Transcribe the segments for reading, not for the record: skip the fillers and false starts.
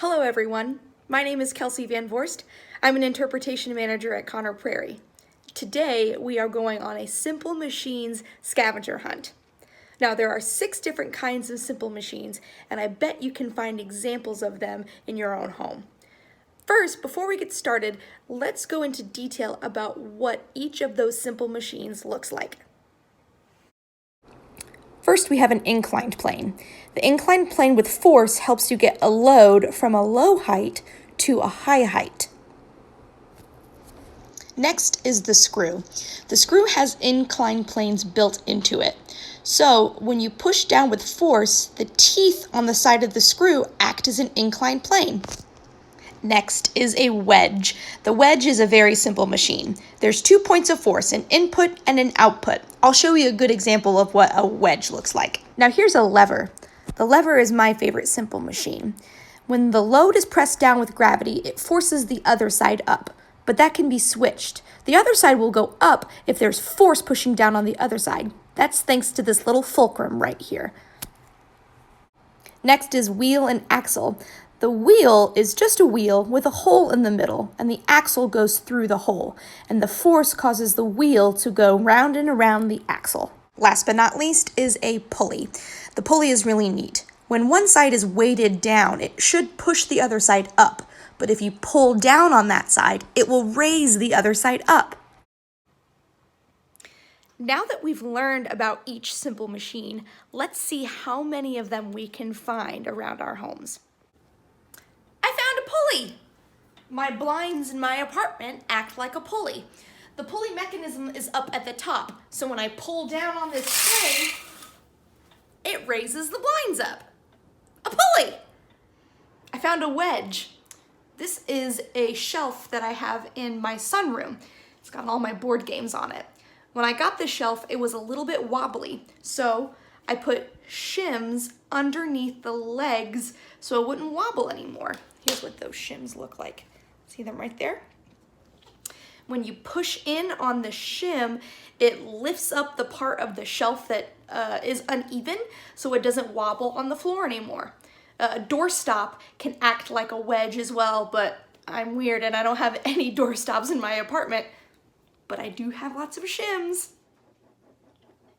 Hello everyone, my name is Kelsey Van Vorst. I'm an interpretation manager at Prairie. Today we are going on a simple machines scavenger hunt. Now there are 6 different kinds of simple machines and I bet you can find examples of them in your own home. First, before we get started, let's go into detail about what each of those simple machines looks like. First, we have an inclined plane. The inclined plane with force helps you get a load from a low height to a high height. Next is the screw. The screw has inclined planes built into it. So when you push down with force, the teeth on the side of the screw act as an inclined plane. Next is a wedge. The wedge is a very simple machine. There's 2 points of force, an input and an output. I'll show you a good example of what a wedge looks like. Now here's a lever. The lever is my favorite simple machine. When the load is pressed down with gravity, it forces the other side up, but that can be switched. The other side will go up if there's force pushing down on the other side. That's thanks to this little fulcrum right here. Next is wheel and axle. The wheel is just a wheel with a hole in the middle, and the axle goes through the hole, and the force causes the wheel to go round and around the axle. Last but not least is a pulley. The pulley is really neat. When one side is weighted down, it should push the other side up, but if you pull down on that side, it will raise the other side up. Now that we've learned about each simple machine, let's see how many of them we can find around our homes. I found a pulley! My blinds in my apartment act like a pulley. The pulley mechanism is up at the top, so when I pull down on this string, it raises the blinds up. A pulley! I found a wedge. This is a shelf that I have in my sunroom. It's got all my board games on it. When I got this shelf, it was a little bit wobbly, so I put shims underneath the legs so it wouldn't wobble anymore. Here's what those shims look like. See them right there? When you push in on the shim, it lifts up the part of the shelf that is uneven so it doesn't wobble on the floor anymore. A doorstop can act like a wedge as well, but I'm weird and I don't have any doorstops in my apartment, but I do have lots of shims.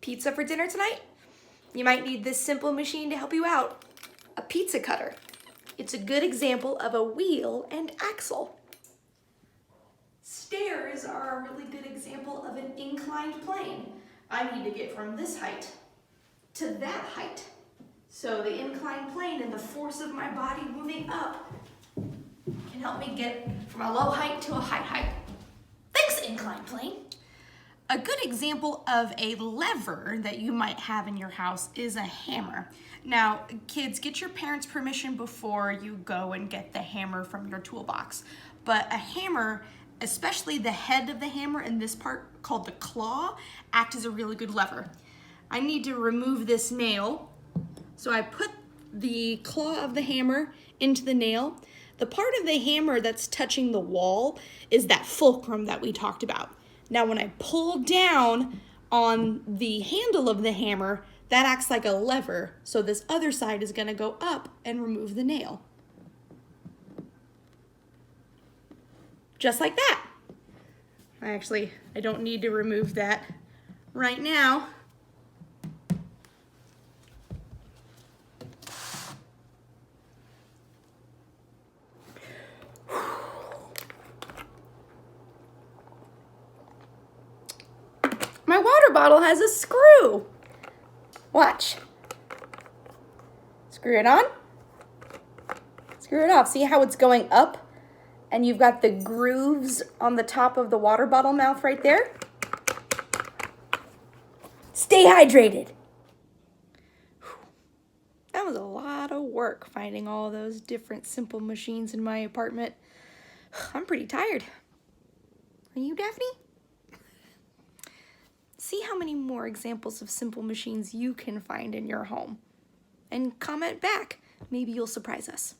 Pizza for dinner tonight? You might need this simple machine to help you out. A pizza cutter. It's a good example of a wheel and axle. Stairs are a really good example of an inclined plane. I need to get from this height to that height. So the inclined plane and the force of my body moving up can help me get from a low height to a high height. Thanks, inclined plane. A good example of a lever that you might have in your house is a hammer. Now, kids, get your parents' permission before you go and get the hammer from your toolbox. But a hammer, especially the head of the hammer and this part called the claw, act as a really good lever. I need to remove this nail, so I put the claw of the hammer into the nail. The part of the hammer that's touching the wall is that fulcrum that we talked about. Now when I pull down on the handle of the hammer, that acts like a lever, so this other side is going to go up and remove the nail. Just like that. I don't need to remove that right now. My water bottle has a screw. Watch. Screw it on. Screw it off. See how it's going up? And you've got the grooves on the top of the water bottle mouth right there. Stay hydrated. That was a lot of work finding all those different simple machines in my apartment. I'm pretty tired. Are you, Daphne? See how many more examples of simple machines you can find in your home. And comment back. Maybe you'll surprise us.